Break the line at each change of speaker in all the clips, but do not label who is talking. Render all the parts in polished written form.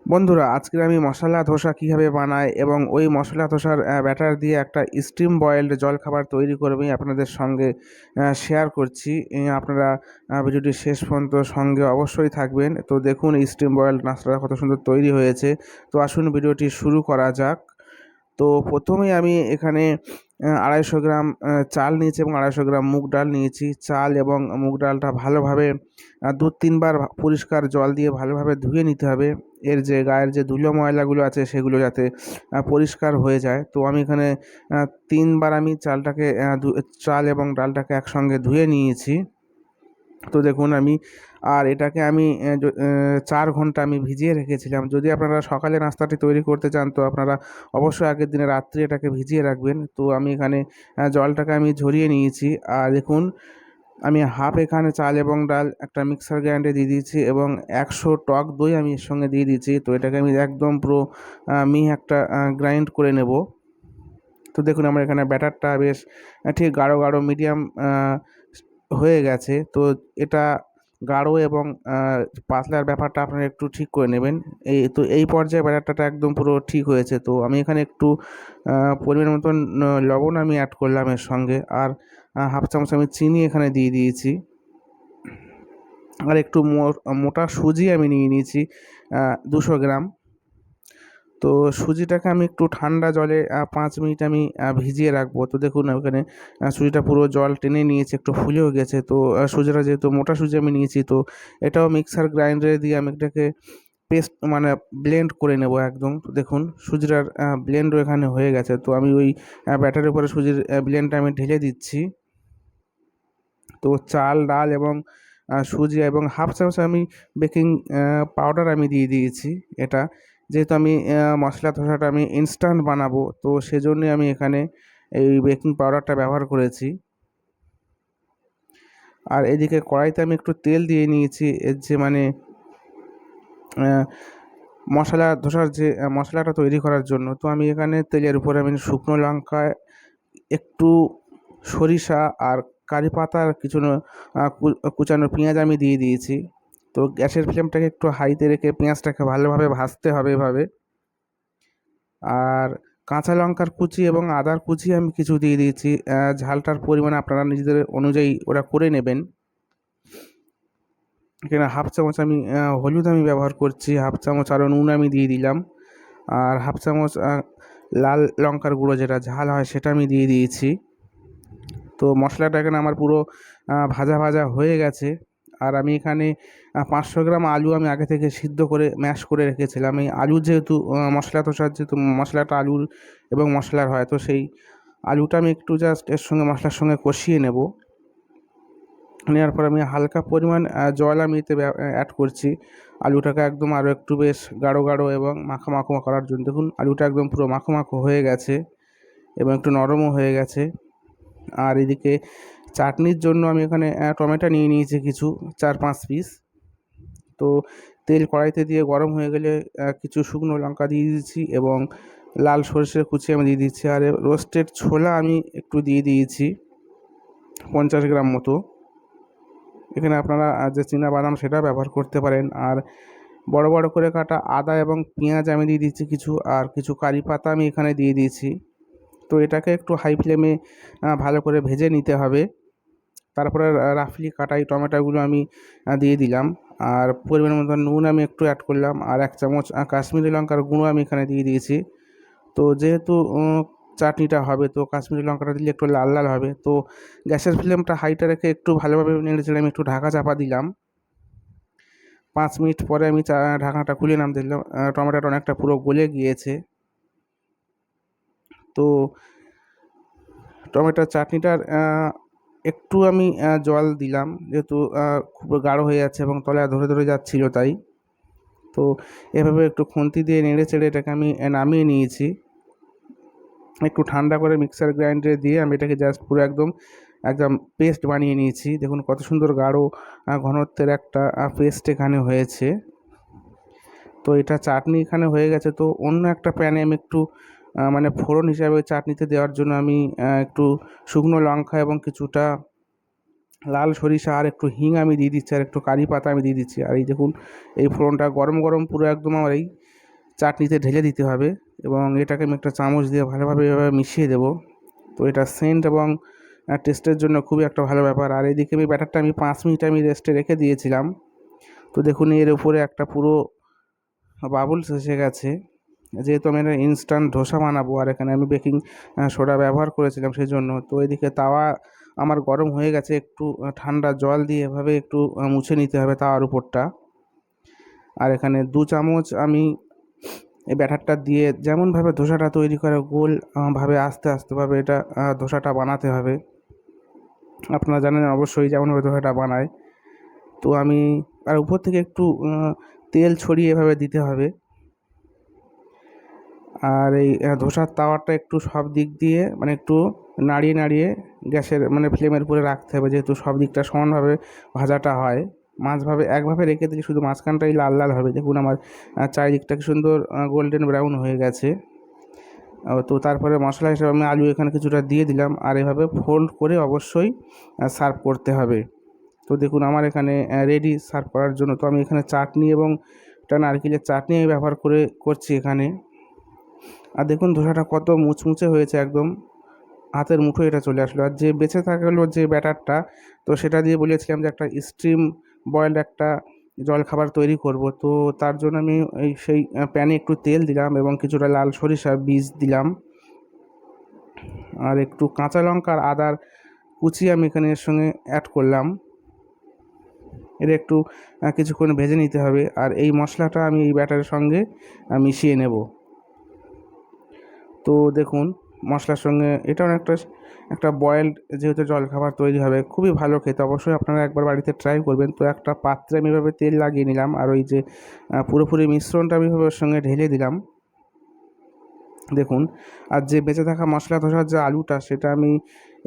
বন্ধুরা, আজকে আমি মশলা ধোসা কিভাবে বানাই এবং ওই মশলা ধোসার ব্যাটার দিয়ে একটা স্টিম বয়েলড জলখাবার তৈরি করে আমি আপনাদের সঙ্গে শেয়ার করছি। আপনারা ভিডিওটি শেষ পর্যন্ত সঙ্গে অবশ্যই থাকবেন। তো দেখুন এই স্টিম বয়েলড নাস্তাটা কত সুন্দর তৈরি হয়েছে। তো আসুন ভিডিওটি শুরু করা যাক। তো প্রথমেই আমি এখানে 250 গ্রাম চাল নিয়েছি এবং 250 গ্রাম মুগ ডাল নিয়েছি। চাল এবং মুগ ডালটা ভালোভাবে 2-3 বার পরিষ্কার জল দিয়ে ভালোভাবে ধুয়ে নিতে হবে। এর যে গায়ের যে ধুলো ময়লাগুলো আছে সেগুলো যাতে পরিষ্কার হয়ে যায়। তো আমি এখানে 3 বার আমি চাল এবং ডালটাকে একসঙ্গে ধুয়ে নিয়েছি। তো দেখুন আর এটাকে আমি 4 ঘন্টা আমি ভিজিয়ে রেখেছিলাম। যদি আপনারা সকালে নাস্তাটি তৈরি করতে চান তো আপনারা অবশ্যই আগের দিনে রাত্রে এটাকে ভিজিয়ে রাখবেন। তো আমি এখানে জলটাকে আমি ঝরিয়ে নিয়েছি। আর দেখুন আমি হাফ এখানে চাল এবং ডাল একটা মিক্সার গ্রাইন্ডারে দিয়ে দিয়েছি এবং 100 টক দই আমি এর সঙ্গে দিয়ে দিয়েছি। তো এটাকে আমি একদম পুরো মিহি একটা গ্রাইন্ড করে নেব। তো দেখুন আমার এখানে ব্যাটারটা বেশ ঠিক গাঢ় গাঢ় মিডিয়াম হয়ে গেছে। তো এটা গাঢ় এবং পাতলার ব্যাপারটা আপনারা একটু ঠিক করে নেবেন। এই পর্যায়ে ব্যাটারটা একদম পুরো ঠিক হয়েছে। তো আমি এখানে একটু পরিমাণ মতন লবণ আমি অ্যাড করলাম এর সঙ্গে। আর হাফ চামচ আমি চিনি এখানে দিয়ে দিয়েছি। আর একটু মোটা সুজি আমি নিয়ে নিয়েছি 200 গ্রাম। তো সুজিটাকে আমি একটু ঠান্ডা জলে 5 মিনিট আমি ভিজিয়ে রাখবো। তো দেখুন ওখানে সুজিটা পুরো জল টেনে নিয়েছে, একটু ফুলেও গেছে। তো সুজিটা যেহেতু মোটা সুজি আমি নিয়েছি, তো এটাও মিক্সার গ্রাইন্ডারে দিয়ে আমি এটাকে পেস্ট মানে ব্লেন্ড করে নেব একদম। তো দেখুন সুজিটার ব্লেন্ডও এখানে হয়ে গেছে। তো আমি ওই ব্যাটারের উপরে সুজির ব্লেন্ডটা আমি ঢেলে দিচ্ছি। তো চাল ডাল এবং সুজি এবং হাফ চামচ আমি বেকিং পাউডার আমি দিয়ে দিয়েছি। এটা যেহেতু আমি মশলা ধোসাটা আমি ইনস্ট্যান্ট বানাবো, তো সেজন্যই আমি এখানে এই বেকিং পাউডারটা ব্যবহার করেছি। আর এদিকে কড়াইতে আমি একটু তেল দিয়ে নিয়েছি। এর যে আহ, মশলা ধোসার যে মশলাটা তৈরি করার জন্য। তো আমি এখানে তেলের উপরে আমি শুকনো লঙ্কা, একটু সরিষা আর কারি পাতা আর কিছু কুচানো পেঁয়াজ আমি দিয়ে দিয়েছি। তো গ্যাসের ফ্লেমটাকে একটু হাইতে রেখে পেঁয়াজটাকে ভালোভাবে ভাজতে হবে এভাবে। আর কাঁচা লঙ্কার কুচি এবং আদার কুচি আমি কিছু দিয়ে দিয়েছি। ঝালটার পরিমাণ আপনারা নিজেদের অনুযায়ী ওরা করে নেবেন। এখানে হাফ চামচ আমি হলুদ আমি ব্যবহার করছি, হাফ চামচ আরও নুন আমি দিয়ে দিলাম। আর হাফ চামচ লাল লঙ্কার গুঁড়ো যেটা ঝাল হয় সেটা আমি দিয়ে দিয়েছি। তো মশলাটা এখানে আমার পুরো ভাজা ভাজা হয়ে গেছে। আর আমি এখানে 500 গ্রাম আলু আমি আগে থেকে সিদ্ধ করে ম্যাশ করে রেখেছিলাম। এই আলু যেহেতু মশলা ধোসার যেহেতু মশলাটা আলুর এবং মশলার হয়, তো সেই আলুটা আমি একটু জাস্ট এর সঙ্গে মশলার সঙ্গে কষিয়ে নেব। নেওয়ার পর আমি হালকা পরিমাণ জল আমি এতে অ্যাড করছি আলুটাকে একদম আরও একটু বেশ গাঢ় গাঢ় এবং মাখো মাখো করার জন্য। দেখুন আলুটা একদম পুরো মাখো মাখো হয়ে গেছে এবং একটু নরমও হয়ে গেছে। আর এদিকে চাটনির জন্য আমি এখানে টমেটো নিয়ে নিয়েছি কিছু 4-5 পিস। তো তেল কড়াইতে দিয়ে গরম হয়ে গেলে কিছু শুকনো লঙ্কা দিয়ে দিয়েছি এবং লাল সরষের কুচি আমি দিয়ে দিচ্ছি। আর রোস্টেড ছোলা আমি একটু দিয়ে দিয়েছি 50 গ্রাম মতো। এখানে আপনারা যে চীনা বাদাম সেটা ব্যবহার করতে পারেন। আর বড় বড় করে কাটা আদা এবং পেঁয়াজ আমি দিয়ে দিচ্ছি কিছু, আর কিছু কারি পাতা আমি এখানে দিয়ে দিয়েছি। তো এটাকে একটু হাই ফ্লেমে ভালো করে ভেজে নিতে হবে। তারপরে রাফলি কাটা এই টমেটোগুলো আমি দিয়ে দিলাম। আর পরিমাণ মতো নুন আমি একটু অ্যাড করলাম। আর 1 চামচ কাশ্মীরি লঙ্কার গুঁড়ো আমি এখানে দিয়ে দিয়েছি। তো যেহেতু চাটনিটা হবে, তো কাশ্মীরি লঙ্কাটা দিলে একটু লাল লাল হবে। তো গ্যাসের ফ্লেমটা হাইতে রেখে একটু ভালোভাবে নেড়েচেড়ে আমি একটু ঢাকা চাপা দিলাম। 5 মিনিট পরে আমি ঢাকনাটা খুলে নাম দিলাম। টমেটোটা অনেকটা পুরো গলে গিয়েছে। তো টমেটোর চাটনিটার একটু আমি জল দিলাম, যেহেতু খুব গাঢ় হয়ে যাচ্ছে এবং তলায় ধরে ধরে যাচ্ছিল তাই। তো এভাবে একটু খুন্তি দিয়ে নেড়ে চেড়ে এটাকে আমি নামিয়ে নিয়েছি। একটু ঠান্ডা করে মিক্সার গ্রাইন্ডারে দিয়ে আমি এটাকে জাস্ট পুরো একদম একদম পেস্ট বানিয়ে নিয়েছি। দেখুন কত সুন্দর গাঢ় ঘনত্বের একটা পেস্ট এখানে হয়েছে। তো এটা চাটনি এখানে হয়ে গেছে। তো অন্য একটা প্যানে আমি একটু ফোড়ন হিসাবে ওই চাটনিতে দেওয়ার জন্য আমি একটু শুকনো লঙ্কা এবং কিছুটা লাল সরিষা আর একটু হিং আমি দিয়ে দিচ্ছি, আর একটু কারি পাতা আমি দিয়ে দিচ্ছি। আর এই দেখুন এই ফোড়নটা গরম গরম পুরো একদম আমার এই চাটনিতে ঢেলে দিতে হবে এবং এটাকে আমি একটা চামচ দিয়ে ভালোভাবে এভাবে মিশিয়ে দেবো। তো এটা সেন্ট এবং টেস্টের জন্য খুবই একটা ভালো ব্যাপার। আর এদিকে আমি ব্যাটারটা 5 মিনিট আমি রেস্টে রেখে দিয়েছিলাম। তো দেখুন এর উপরে একটা পুরো বাবলস এসে গেছে। যেহেতু আমি একটা ইনস্ট্যান্ট ধোসা বানাবো আর এখানে আমি বেকিং সোডা ব্যবহার করেছিলাম সেই জন্য। তো এদিকে তাওয়া আমার গরম হয়ে গেছে, একটু ঠান্ডা জল দিয়ে এভাবে একটু মুছে নিতে হবে তাওয়ার উপরটা। আর এখানে 2 চামচ আমি এই ব্যাটারটা দিয়ে যেমনভাবে ধোসাটা তৈরি করে গোল ভাবে আস্তে আস্তেভাবে এটা ধোসাটা বানাতে হবে। আপনারা জানেন অবশ্যই যেমনভাবে ধোসাটা বানায়। তো আমি আর উপর থেকে একটু তেল ছড়িয়ে এভাবে দিতে হবে। আর এই ধোসার তাওয়াটা একটু সব দিক দিয়ে মানে একটু নাড়িয়ে নাড়িয়ে গ্যাসের মানে ফ্লেমের উপরে রাখতে হবে, যেহেতু সব দিকটা সমানভাবে ভাজাটা হয়। মাঝভাবে একভাবে রেখে দিলে শুধু মাঝখানটাই লাল লাল হবে। দেখুন আমার চারিদিকটা কি সুন্দর গোল্ডেন ব্রাউন হয়ে গেছে। তো তারপরে মশলা হিসেবে আমি আলু এখানে কিছুটা দিয়ে দিলাম আর এভাবে ফোল্ড করে অবশ্যই সার্ভ করতে হবে। তো দেখুন আমার এখানে রেডি সার্ভ করার জন্য। তো আমি এখানে চাটনি এবং একটা নারকেলের চাটনি আমি ব্যবহার করছি এখানে। আর দেখুন ধোসাটা কত মুচমুচে হয়েছে, একদম হাতের মুঠোয় এটা চলে আসলো। আর যে বেঁচে থাকলো যে ব্যাটারটা, তো সেটা দিয়ে বলেছিলাম যে একটা স্টিম বয়েলড একটা জলখাবার তৈরি করব। তো তার জন্য আমি সেই প্যানে একটু তেল দিলাম এবং কিছুটা লাল সরিষা বীজ দিলাম আর একটু কাঁচা লঙ্কা আর আদার কুচি আমি এখানে এর সঙ্গে অ্যাড করলাম। এটা একটু কিছুক্ষণ ভেজে নিতে হবে আর এই মশলাটা আমি এই ব্যাটারের সঙ্গে মিশিয়ে নেব। তো দেখুন মশলার সঙ্গে এটাও একটা বয়েলড যেহেতু জলখাবার তৈরি হবে, খুবই ভালো খেতে। অবশ্যই আপনারা একবার বাড়িতে ট্রাই করবেন। তো একটা পাত্রে আমি এভাবে তেল লাগিয়ে নিলাম আর ওই যে পুরোপুরি মিশ্রণটা আমি এভাবে ওর সঙ্গে ঢেলে দিলাম। দেখুন আর যে বেঁচে থাকা মশলা ধোসার যে আলুটা, সেটা আমি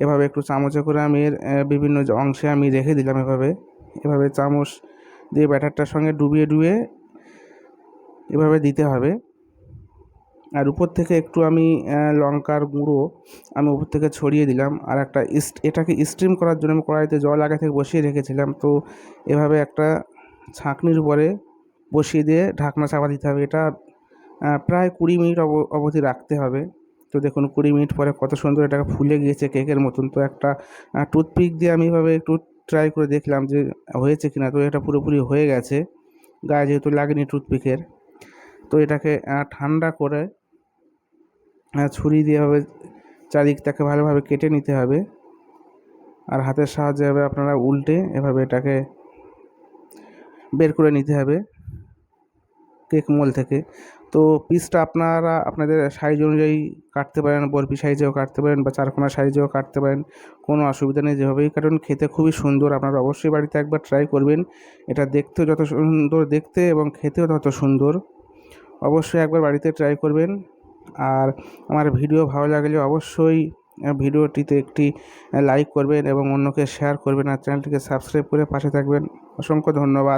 এভাবে একটু চামচে করে আমি এর বিভিন্ন যে অংশে আমি রেখে দিলাম। এভাবে চামচ দিয়ে ব্যাটারটার সঙ্গে ডুবিয়ে ডুবিয়ে এভাবে দিতে হবে। আর উপর থেকে একটু আমি লঙ্কার গুঁড়ো আমি উপর থেকে ছড়িয়ে দিলাম। আর একটা এটাকে স্টিম করার জন্য আমি কড়াইতে জল আগে থেকে বসিয়ে রেখেছিলাম। তো এভাবে একটা ছাঁকনির উপরে বসিয়ে দিয়ে ঢাকনা চাপা দিতে হবে। এটা প্রায় 20 মিনিট অবধি রাখতে হবে। তো দেখুন 20 মিনিট পরে কত সুন্দর এটাকে ফুলে গিয়েছে কেকের মতন। তো একটা টুথপিক দিয়ে আমি এভাবে একটু ট্রাই করে দেখলাম যে হয়েছে কিনা। তো এটা পুরোপুরি হয়ে গেছে, গায়ে যেহেতু লাগেনি টুথপিকের। তো এটাকে ঠান্ডা করে ছুরি দিয়ে এভাবে চারিদিকটাকে ভালোভাবে কেটে নিতে হবে আর হাতের সাহায্যে এভাবে আপনারা উল্টে এভাবে এটাকে বের করে নিতে হবে কেক মোল থেকে। তো পিসটা আপনারা আপনাদের সাইজ অনুযায়ী কাটতে পারেন, বরফি সাইজেও কাটতে পারেন বা চারকোনা সাইজেও কাটতে পারেন, কোনো অসুবিধা নেই। যেভাবেই কাটুন খেতে খুবই সুন্দর। আপনারা অবশ্যই বাড়িতে একবার ট্রাই করবেন। এটা দেখতেও যত সুন্দর দেখতে এবং খেতেও তত সুন্দর। অবশ্যই একবার বাড়িতে ট্রাই করবেন। আর আমার ভিডিও ভালো লাগলে অবশ্যই ভিডিওটিতে একটি লাইক করবেন এবং অন্যকে শেয়ার করবেন আর চ্যানেলটিকে সাবস্ক্রাইব করে পাশে থাকবেন। অসংখ্য ধন্যবাদ।